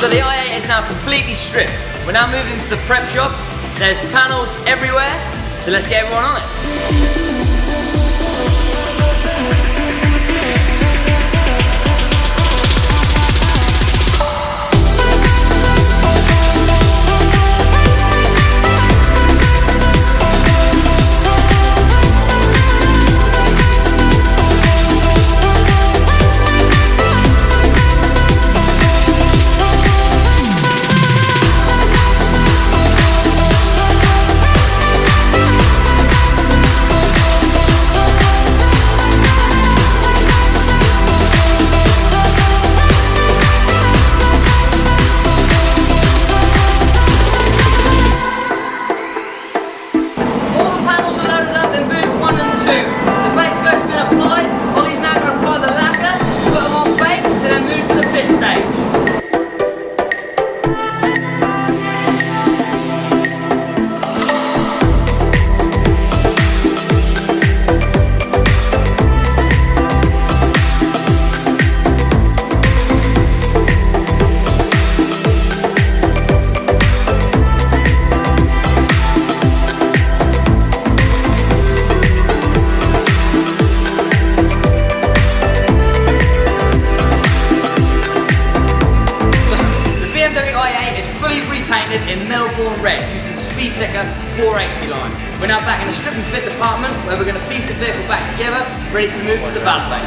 So the i8 is now completely stripped. We're now moving to the prep shop. There's panels everywhere, so let's get everyone on it. In Melbourne Red using Speed Seeker 480 line. We're now back in the strip and fit department where we're going to piece the vehicle back together, ready to move to the valet bay.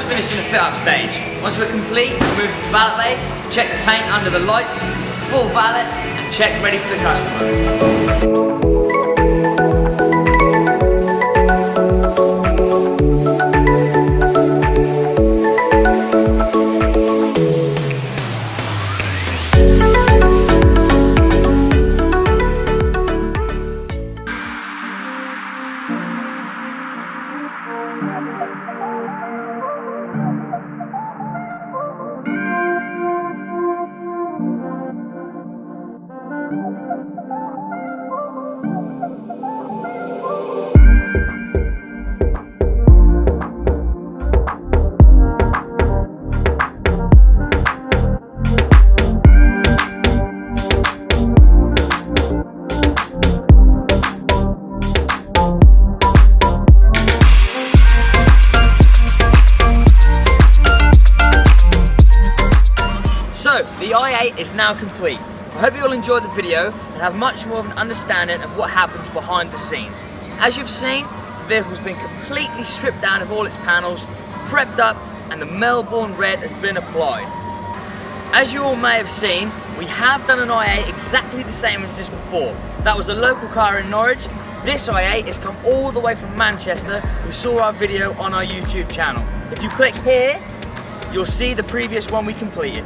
Finishing the fit up stage. Once we're complete, we move to the valet bay to check the paint under the lights, full valet, and check ready for the customer. So, the i8 is now complete. I hope you all enjoyed the video and have much more of an understanding of what happens behind the scenes. As you've seen, the vehicle's been completely stripped down of all its panels, prepped up, and the Melbourne Red has been applied. As you all may have seen, we have done an i8 exactly the same as this before. That was a local car in Norwich. This i8 has come all the way from Manchester, who saw our video on our YouTube channel. If you click here, you'll see the previous one we completed.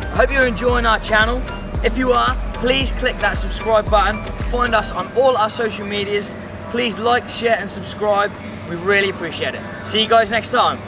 I hope you're enjoying our channel. If you are, please click that subscribe button. Find us on all our social medias. Please like, share and subscribe. We really appreciate it. See you guys next time.